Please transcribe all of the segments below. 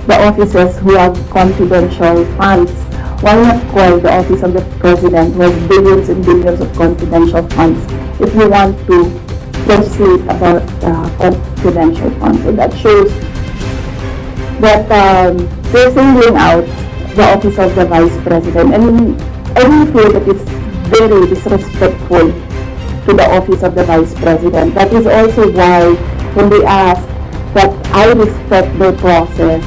the offices who have confidential funds. Why not call the office of the president who has billions and billions of confidential funds if you want to legislate about confidential funds? So that shows that they're singling out the office of the vice president. And I really feel that it's very disrespectful to the office of the vice president. That is also why when they ask that I respect their process,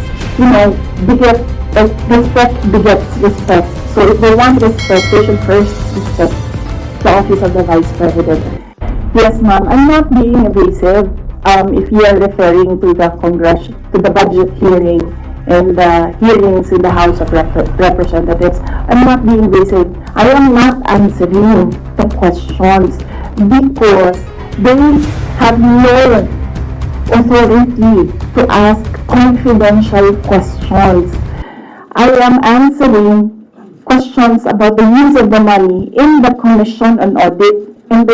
respect begets respect. So if they want respect, they should first respect the office of the vice president. Yes, ma'am, I'm not being evasive. If you are referring to the budget hearing and the hearings in the House of Representatives, I'm not being evasive. I am not answering the questions because they have no authority to ask confidential questions. I am answering questions about the use of the money in the Commission on Audit, and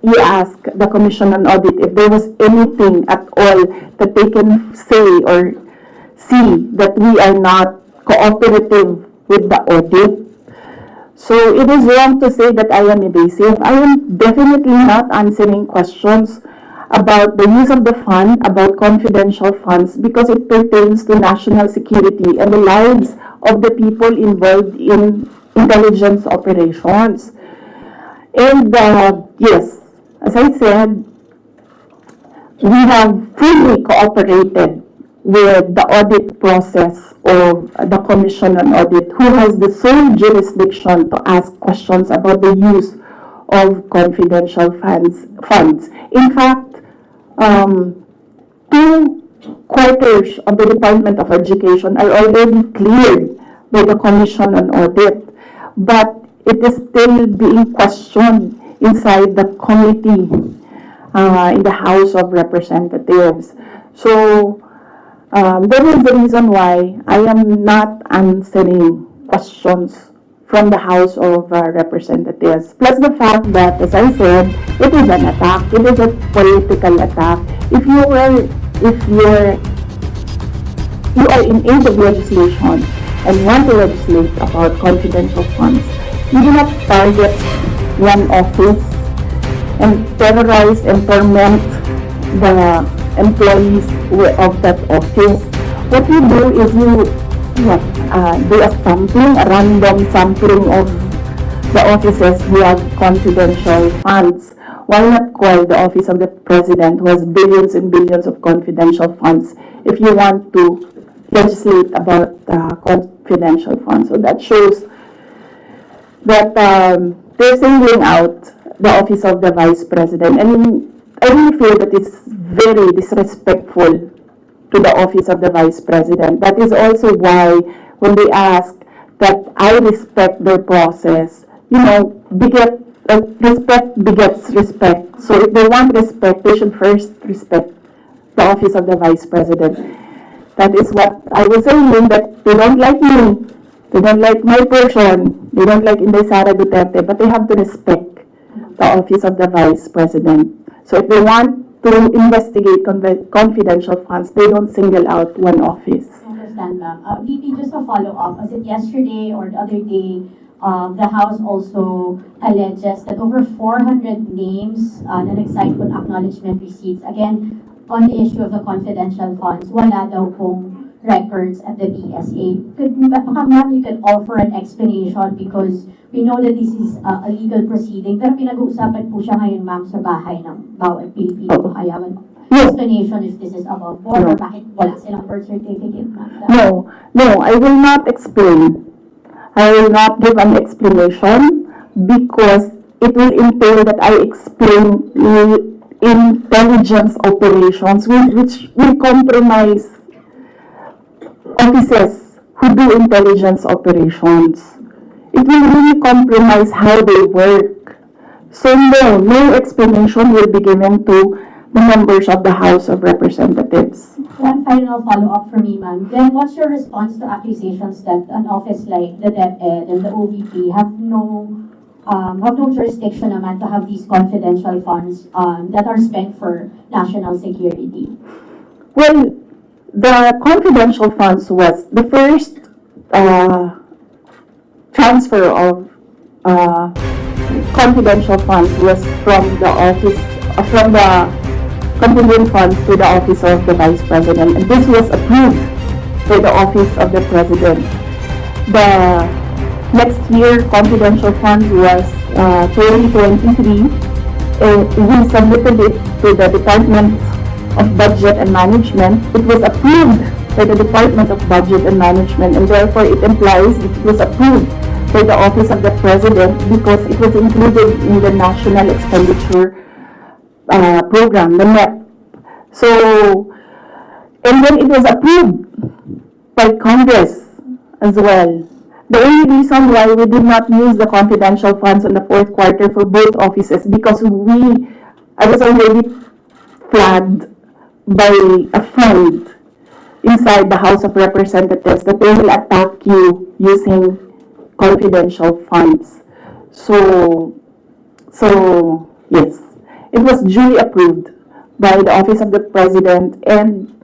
you ask the Commission on Audit if there was anything at all that they can say or see that we are not cooperative with the audit. So it is wrong to say that I am evasive. I am definitely not answering questions about the use of the fund, about confidential funds, because it pertains to national security and the lives of the people involved in intelligence operations. And yes, as I said, we have fully cooperated with the audit process of the Commission on Audit, who has the sole jurisdiction to ask questions about the use of confidential funds. In fact, 2 quarters of the Department of Education are already cleared by the Commission on Audit, but it is still being questioned inside the committee in the House of Representatives. So that is the reason why I am not answering questions from the House of Representatives. Plus the fact that, as I said, it is an attack. It is a political attack. If you are in aid of legislation and want to legislate about confidential funds, you do not target one office and terrorize and torment the employees of that office. What you do is you do a sampling, a random sampling of the offices who have confidential funds. Why not call the office of the president who has billions and billions of confidential funds if you want to legislate about confidential funds? So that shows that they're singling out the office of the vice president. And I really feel that it's very disrespectful to the office of the vice president. That is also why when they ask that I respect their process, respect begets respect. So if they want respect, they should first respect the office of the vice president. That is what I was saying, that they don't like me, they don't like my person, they don't like Sara Duterte, but they have to respect the office of the vice president. So if they want to investigate confidential funds, they don't single out one office. I understand, ma'am. VP, just a follow-up. Was it yesterday or the other day, the House also alleges that over 400 names na nag-sign on acknowledgement receipts, again, on the issue of the confidential funds, wala daw pong records at the BSA. Ma'am, you can offer an explanation because we know that this is a legal proceeding, pero pinag-uusapan po siya ngayon, ma'am, sa bahay ng bawat Pilipino. Kaya explanation if this is above board or bakit wala silang birth certificate, ma'am? No, I will not explain. I will not give an explanation because it will entail that I explain intelligence operations which will compromise officers who do intelligence operations. It will really compromise how they work. So no explanation will be given to the members of the House of Representatives. One final follow-up for me, ma'am. Then what's your response to accusations that an office like the DepEd and the OVP have no jurisdiction naman to have these confidential funds that are spent for national security? Well, The confidential funds was the first transfer of confidential funds was from the office, from the continuing funds to the office of the Vice President, and this was approved by the office of the President. The next year confidential funds was 2023. We submitted it to the Department of Budget and Management. It was approved by the Department of Budget and Management, and therefore it implies it was approved by the Office of the President because it was included in the National Expenditure Program, the NEP. So, and then it was approved by Congress as well. The only reason why we did not use the confidential funds in the fourth quarter for both offices because I was already flagged by a friend inside the House of Representatives that they will attack you using confidential funds. So yes, it was duly approved by the Office of the President and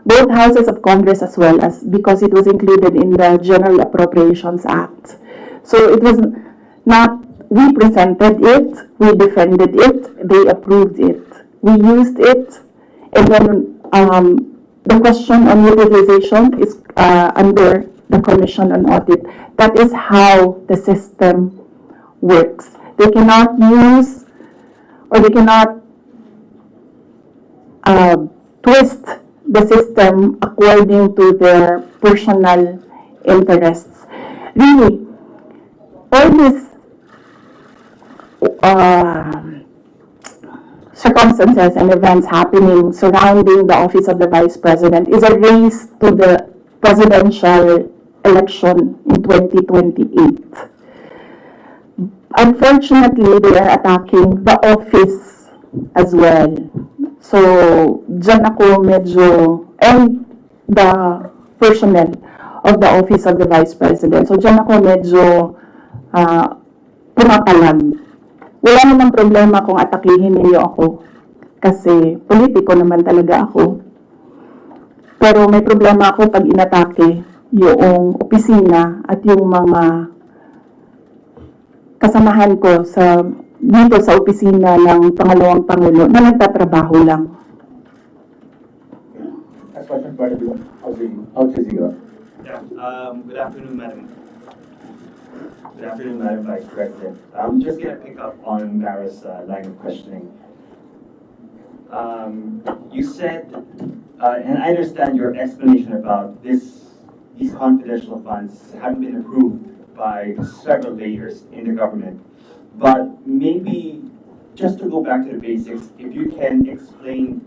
both houses of Congress as well as because it was included in the General Appropriations Act. So it was not, we presented it, we defended it, they approved it. We used it, and then the question on utilization is under the Commission on Audit. That is how the system works. They cannot use or they cannot twist the system according to their personal interests. Really, all these circumstances and events happening surrounding the office of the Vice President is a race to the presidential election in 2028. Unfortunately, they are attacking the office as well. So, dyan ako medyo, and the personnel of the office of the Vice President. So, dyan ako medyo pumapalag. Wala namang problema kung atakihin ninyo ako. Kasi, politiko naman talaga ako. Pero may problema ako pag inatake yung opisina at yung mga kasamahan ko dito sa opisina ng Pangalawang Pangulo na nagtatrabaho lang. Next question, part of you. Al Jazeera. Yeah, good afternoon, Madam. Good afternoon, Madam Vice President. I'm just going to pick up on Mara's line of questioning. You said, and I understand your explanation about these confidential funds haven't been approved by several layers in the government. But maybe just to go back to the basics, if you can explain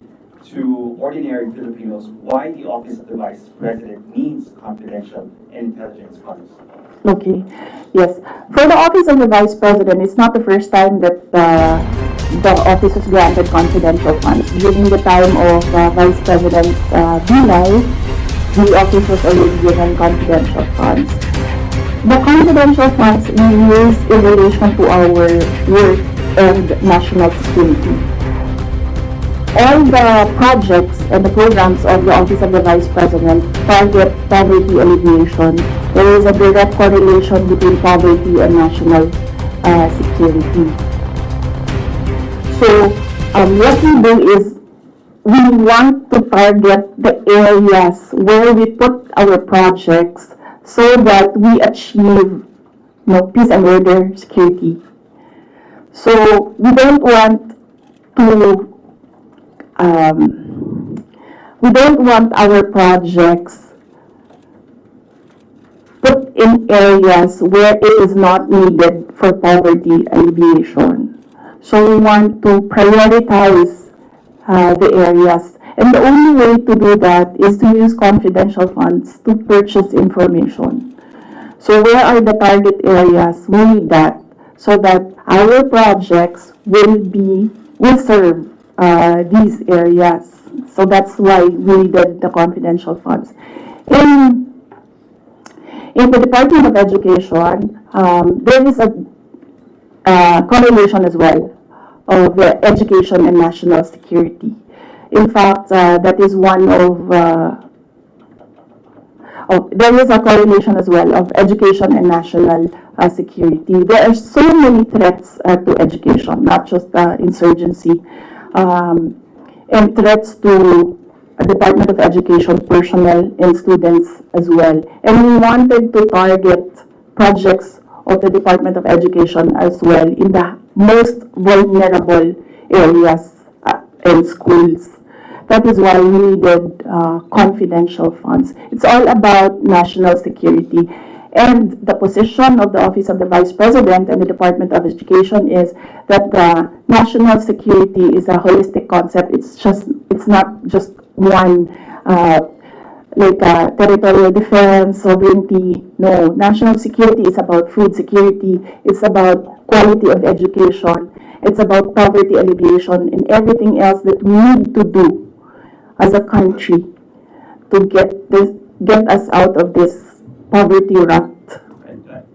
to ordinary Filipinos why the Office of the Vice President needs confidential and intelligence funds. Okay, yes. For the Office of the Vice President, it's not the first time that the office was granted confidential funds. During the time of Vice President Binay, the office was already given confidential funds. The confidential funds we use in relation to our work and national security. All the projects and the programs of the Office of the Vice President target poverty alleviation. There is a direct correlation between poverty and national security. So, what we do is we want to target the areas where we put our projects so that we achieve peace and order, security. So we don't want our projects put in areas where it is not needed for poverty alleviation. So we want to prioritize the areas. And the only way to do that is to use confidential funds to purchase information. So where are the target areas? We need that so that our projects will serve these areas. So that's why we needed the confidential funds. In the Department of Education, there is a correlation as well of the education and national security. In fact, that is one of there is a correlation as well of education and national security. There are so many threats to education, not just insurgency, and threats to Department of Education personnel and students as well. And we wanted to target projects of the Department of Education as well in the most vulnerable areas and schools. That is why we needed confidential funds. It's all about national security. And the position of the Office of the Vice President and the Department of Education is that the national security is a holistic concept. It's not just one, territorial defense, sovereignty. No, national security is about food security. It's about quality of education. It's about poverty alleviation and everything else that we need to do as a country to get us out of this poverty rut.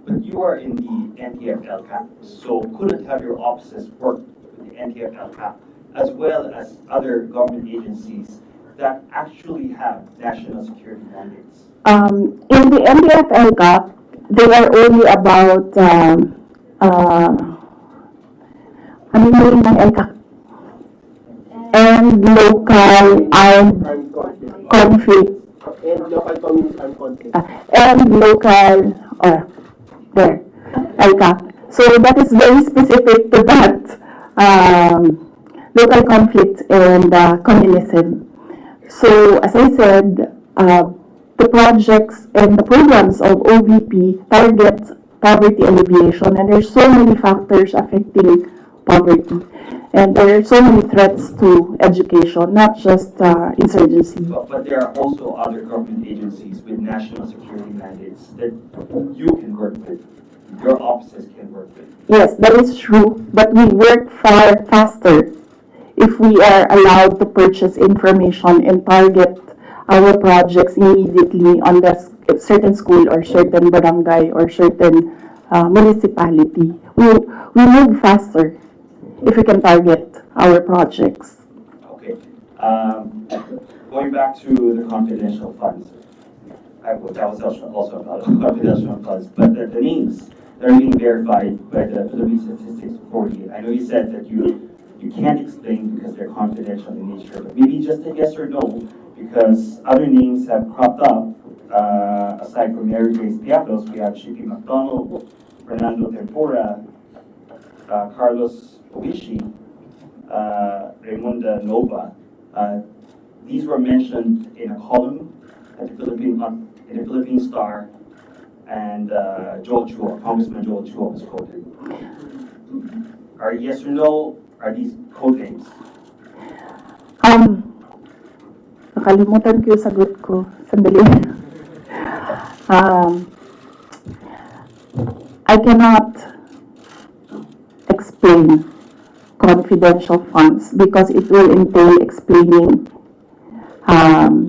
But you are in the NTF-LCAP, so couldn't have your offices work with the NTF-LCAP as well as other government agencies that actually have national security mandates? In the NTF-LCAP, they are only about ano yung ng LCAP? And local armed conflict. And local community armed conflict. And local, there, LCAP. So that is very specific to that local conflict and communism. So as I said, the projects and the programs of OVP target poverty alleviation, and there's so many factors affecting poverty. And there are so many threats to education, not just insurgency. But there are also other government agencies with national security mandates that you can work with, your offices can work with. Yes, that is true, but we work far faster if we are allowed to purchase information and target our projects immediately on the certain school or certain barangay or certain municipality. We move faster if we can target our projects. Okay. Going back to the confidential funds, that was also about confidential funds, but the names that are being verified by the Philippine Statistics Authority, I know you said that you can't explain because they're confidential in nature, but maybe just a yes or no, because other names have cropped up. Aside from Mary Grace Piatos, we have Shippy McDonald, Fernando Tempora, Carlos Oishi, Raymunda Nova. These were mentioned in a column at the Philippine Star, and Joel Chua, Congressman Joel Chua was quoted. Are yes or no, are these code names? Nakalimutan ko yung sagot ko. Sandali. I cannot explain confidential funds because it will entail explaining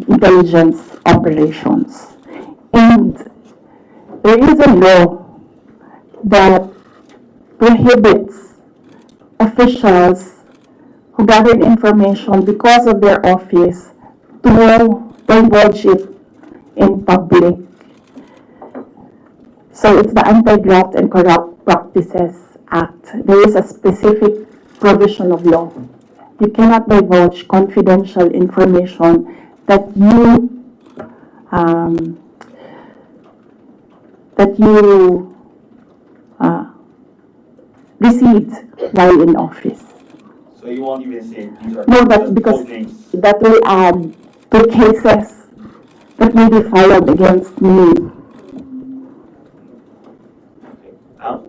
intelligence operations. And there is a law that prohibits officials who gathered information because of their office to divulge it in public. So it's the Anti-Graft and Corrupt Practices Act. There is a specific provision of law. You cannot divulge confidential information that you received while in office. So you won't even say these are No, but because code names? that will add to cases that may be filed against me.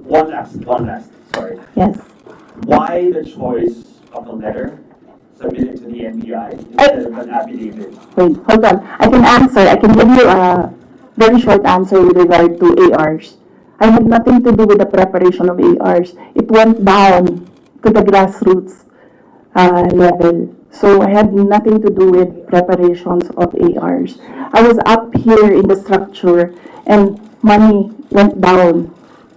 One last, sorry. Yes. Why the choice of a letter submitted to the NBI instead of an affidavit? Wait, hold on. I can answer. I can give you a very short answer with regard to ARs. I had nothing to do with the preparation of ARs. It went down to the grassroots level. So I had nothing to do with preparations of ARs. I was up here in the structure and money went down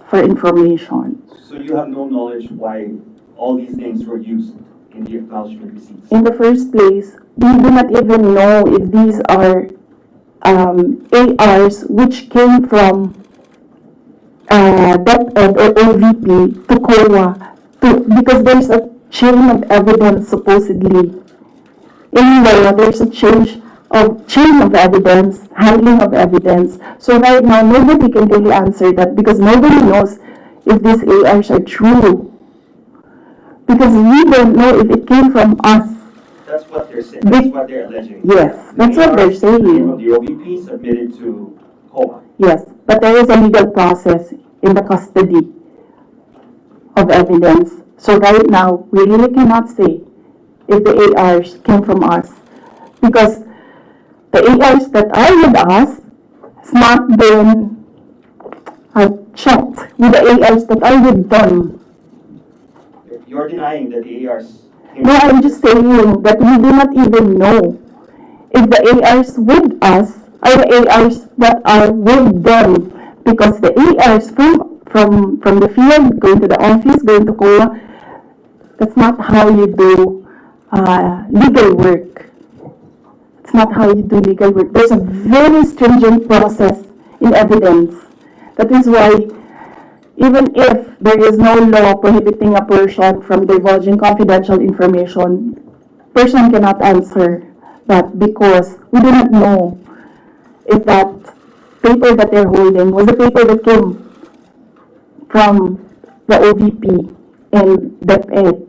for information. So you have no knowledge why all these names were used in the acknowledgement receipts? In the first place, we do not even know if these are ARs which came from DepEd or OVP to COA because there's a chain of evidence supposedly. In law, there's a chain of evidence, handling of evidence. So right now, nobody can really answer that because nobody knows if these ARs are true. Because we don't know if it came from us. That's what they're saying. That's what they're alleging. Yes, that's what they're saying. From the OVP submitted to COA. Yes, but there is a legal process in the custody of evidence. So right now, we really cannot say if the ARs came from us. Because the ARs that are with us has not been checked with the ARs that are with them. You're denying that the ARs came No, I'm just saying that we do not even know if the ARs with us are the ARs that are with them. Because the ARs from the field, going to the office, going to COA, that's not how you do legal work. It's not how you do legal work. There's a very stringent process in evidence. That is why even if there is no law prohibiting a person from divulging confidential information, person cannot answer that because we do not know if that paper that they're holding was the paper that came from the OVP and DepEd.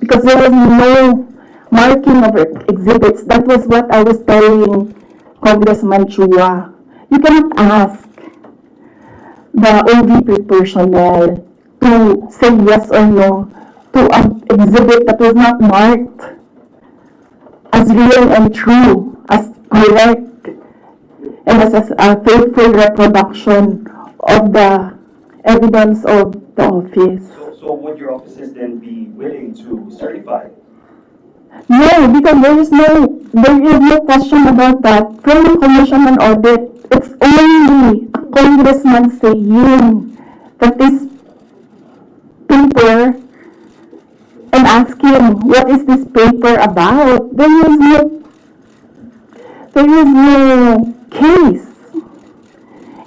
Because there was no marking of exhibits. That was what I was telling Congressman Chua. You cannot ask the OVP personnel to say yes or no to an exhibit that was not marked as real and true, as correct, and as a faithful reproduction of the evidence of the office. So would your offices then be willing to certify? No, because there is no question about that. From the Commission on Audit, it's only a congressman saying that this paper and asking what is this paper about. There is no case.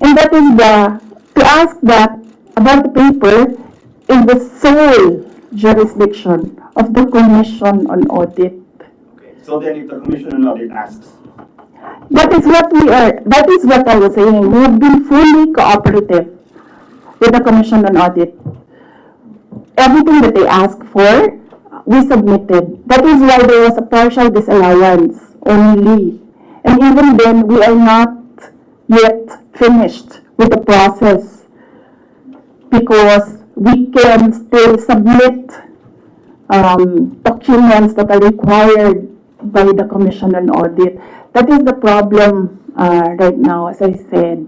And that is to ask that about the paper is the sole jurisdiction of the Commission on Audit. Okay. So then if the Commission on Audit asks, That is what I was saying. We have been fully cooperative with the Commission on Audit. Everything that they asked for, we submitted. That is why there was a partial disallowance only. And even then, we are not yet finished with the process because we can still submit documents that are required by the Commission on Audit. That is the problem right now, as I said.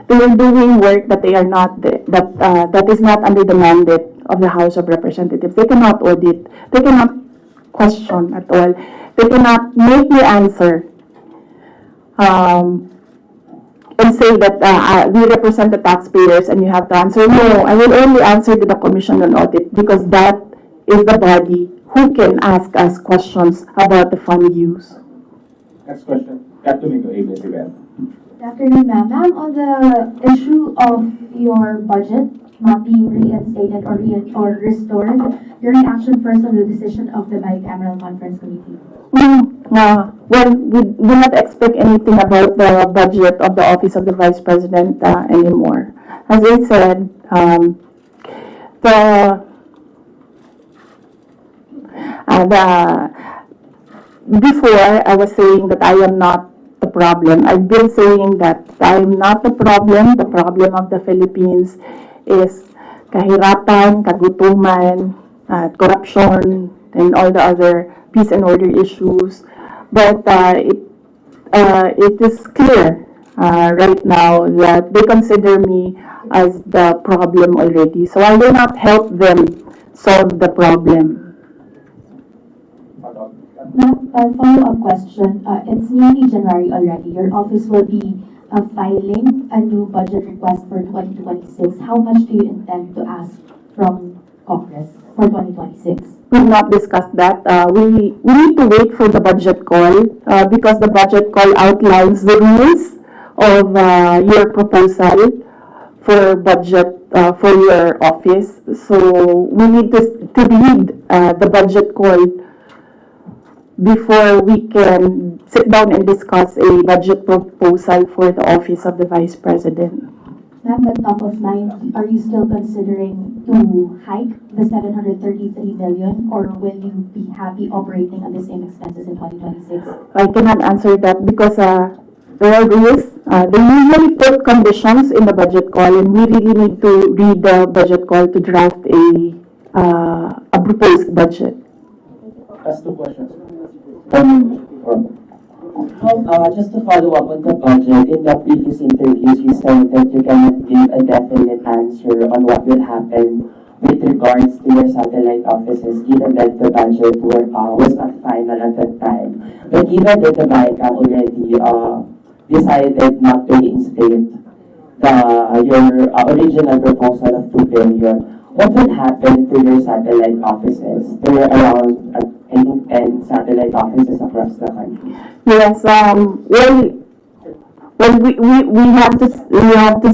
They are doing work that they are not that is not under the mandate of the House of Representatives. They cannot audit. They cannot question at all. They cannot make me answer and say that we represent the taxpayers and you have to answer. No, I will only answer to the Commission on Audit because that is the body who can ask us questions about the fund use. Next question. Captain ABS-CBN. Good afternoon, ma'am. Ma'am, on the issue of your budget not being reinstated or restored, your reaction first on the decision of the bicameral conference committee? Well, we do not expect anything about the budget of the Office of the Vice President anymore. As I said, before I was saying that I am not the problem. I've been saying that I am not the problem. The problem of the Philippines is kahirapan, kagutuman, corruption, and all the other peace and order issues. But it is clear right now that they consider me as the problem already. So I will not help them solve the problem. Ma'am, a follow-up question. It's nearly January already. Your office will be filing a new budget request for 2026. How much do you intend to ask from Congress for 2026? we've not discussed that. We need to wait for the budget call because the budget call outlines the rules of your proposal for budget for your office. So we need to read the budget call before we can sit down and discuss a budget proposal for the office of the Vice President. Ma'am, but top of mind, are you still considering to hike the 733 million, or will you be happy operating at the same expenses in 2026? I cannot answer that because there are rules. They usually put conditions in the budget call, and we really need to read the budget call to draft a proposed budget. That's two questions. Just to follow up on the budget, in the previous interviews, you said that you cannot give a definite answer on what will happen with regards to your satellite offices, given that the budget was not final at that time. But given that the BICAM already decided not to reinstate your original proposal of 2 billion, what will happen to your satellite offices? There are around, I think, 10 satellite offices across the country. Yes, well, we have to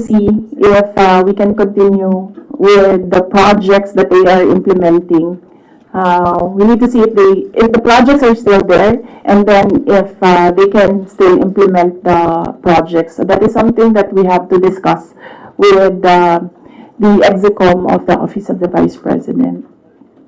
see if we can continue with the projects that they are implementing. We need to see if the projects are still there, and then if they can still implement the projects. So that is something that we have to discuss with the execom of the Office of the Vice President.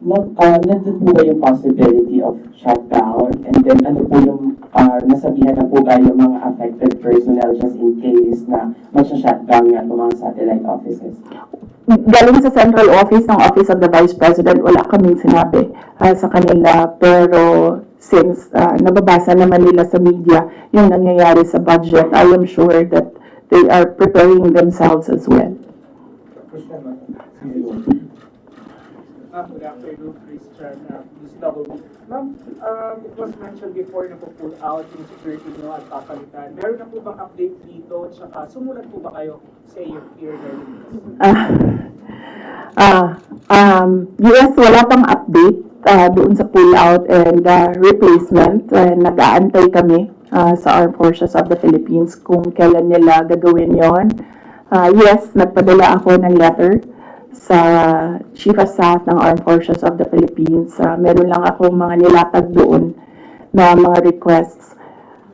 Nandun po ba yung possibility of shutdown? And then ano po yung nasabihan na po ba yung mga affected personnel just in case na mag-shutdown nga po mga satellite offices? Galing sa central office ng Office of the Vice President, wala kaming sinabi sa kanila. Pero since nababasa naman nila sa media yung nangyayari sa budget, I am sure that they are preparing themselves as well. Good afternoon, Christian. This is Ma'am, it was mentioned before na po-pull out yung security nyo at papalitan. Meron na po bang update dito? Tsaka sumulat po ba kayo sa your peer Yes, wala pang update doon sa pull-out and replacement. Nag-aantay kami sa Armed Forces of the Philippines kung kailan nila gagawin yon. Yes, nagpadala ako ng letter sa Chief of Staff ng Armed Forces of the Philippines. Meron lang ako mga nilatag doon na mga requests.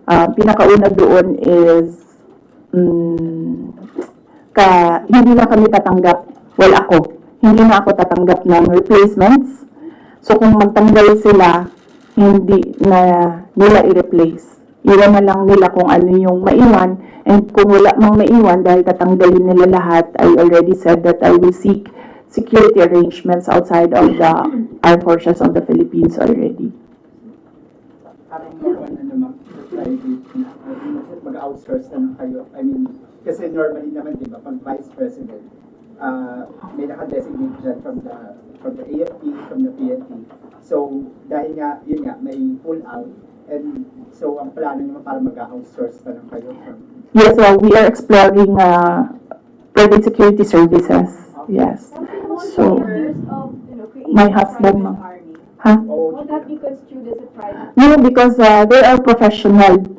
Pinakauna doon is hindi na kami tatanggap, hindi na ako tatanggap ng replacements. So kung magtanggal sila, hindi na nila i-replace. Iwan na lang nila kung ano yung maiwan, and kung wala mang maiwan dahil tatanggalin nila lahat, I already said that I will seek security arrangements outside of the Armed Forces of the Philippines already. Parang private na, mag-outsource na kayo. I mean, kasi normally naman, di ba, pag Vice President, may naka-designate dyan from the AFP, from the PNP. So, dahil nga, yun nga, may pull out. And so, ang plano nyo para mag-outsource na lang kayo? Yes, well, we are exploring private security services. Yes. So, my husband, ma'am. Huh? Would that be construed as a private? No, because they are professional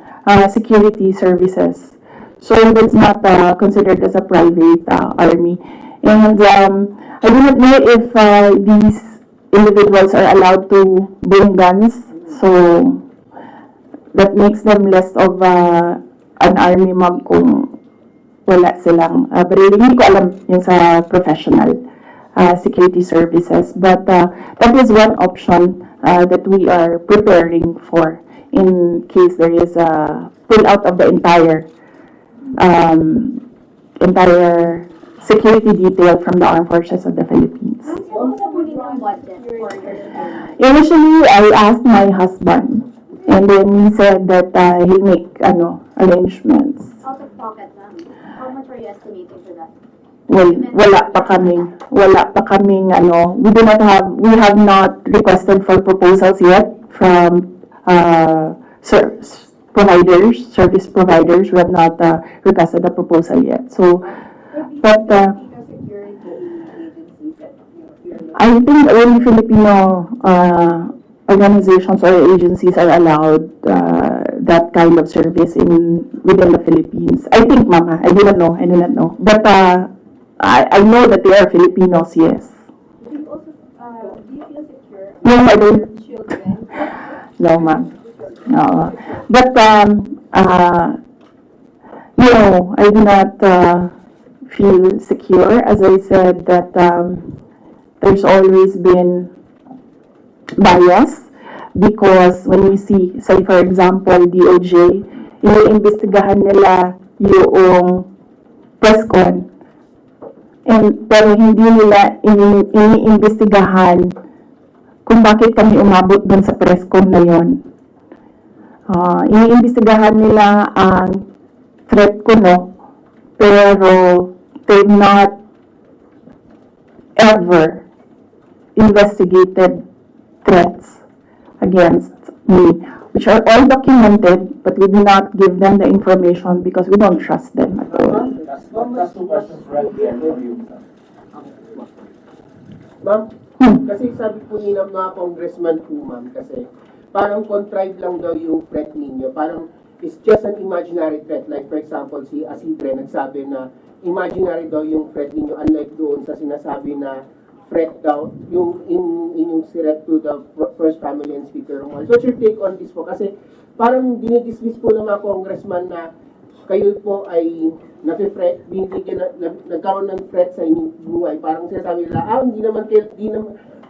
security services. So, that's not considered as a private army. And I do not know if these individuals are allowed to bring guns. So, that makes them less of an army mob kung wala silang baril. Hindi ko alam yung sa professional security services. But that is one option that we are preparing for in case there is a pull out of the entire security detail from the Armed Forces of the Philippines. Initially, I asked my husband. And then he said that he'll make arrangements. Out of pocket, ma'am. How much are you estimating for that? Well, wala pa kaming we have not requested for proposals yet from service providers. We have not requested a proposal yet. So, but I think only Filipino organizations or agencies are allowed that kind of service within the Philippines. I think, Mama, I do not know. But I know that they are Filipinos, yes. Do you also, do you feel secure No, I about don't. your children? No, ma'am. No. But, no, I do not feel secure. As I said, that there's always been bias because when we see, say for example, DOJ, iniimbestigahan nila yung press con. Pero hindi nila iniimbestigahan kung bakit kami umabot dun sa press con na yun. Iniimbestigahan nila ang threat ko, no? Pero they've not ever investigated threats against me, which are all documented, but we do not give them the information because we don't trust them at all. That's two questions right there for you. Ma'am, kasi sabi po ni ng mga congressman po, ma'am, kasi parang contrived lang daw yung threat ninyo. Parang it's just an imaginary threat. Like for example, si Asidre nagsabi na imaginary daw yung threat ninyo, unlike doon sa sinasabi na threat daw, yung inyong threat to the first family and Speaker Romuald. So what's your take on this po? Kasi parang dinidismiss po ng mga congressman na kayo po ay nagkaroon ng threat sa inyong buhay. Parang sinasabi nila, hindi naman,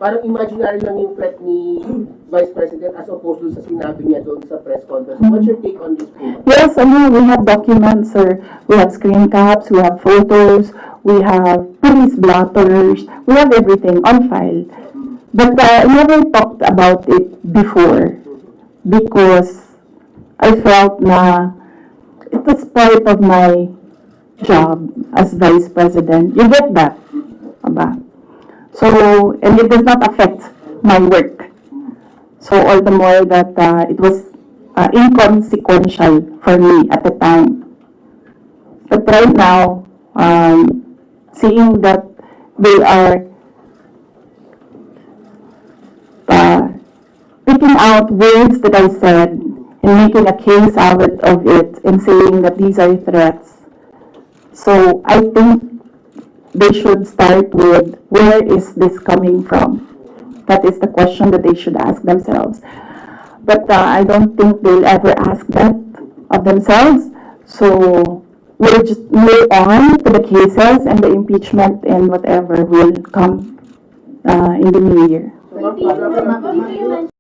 parang imaginary lang yung threat ni Vice President as opposed to sa sinabi niya doon sa press conference. What's your take on this? Yes, we have documents, sir. We have screen caps, we have photos, we have police blotters, we have everything on file. But I never talked about it before because I felt na it was part of my job as Vice President. You get that? Aba? So, and it does not affect my work. So, all the more that it was inconsequential for me at the time. But right now, seeing that they are picking out words that I said and making a case out of it and saying that these are threats. So, I think they should start with, where is this coming from? That is the question that they should ask themselves. But I don't think they'll ever ask that of themselves. So we'll just move on to the cases and the impeachment and whatever will come in the new year. So, you mentioned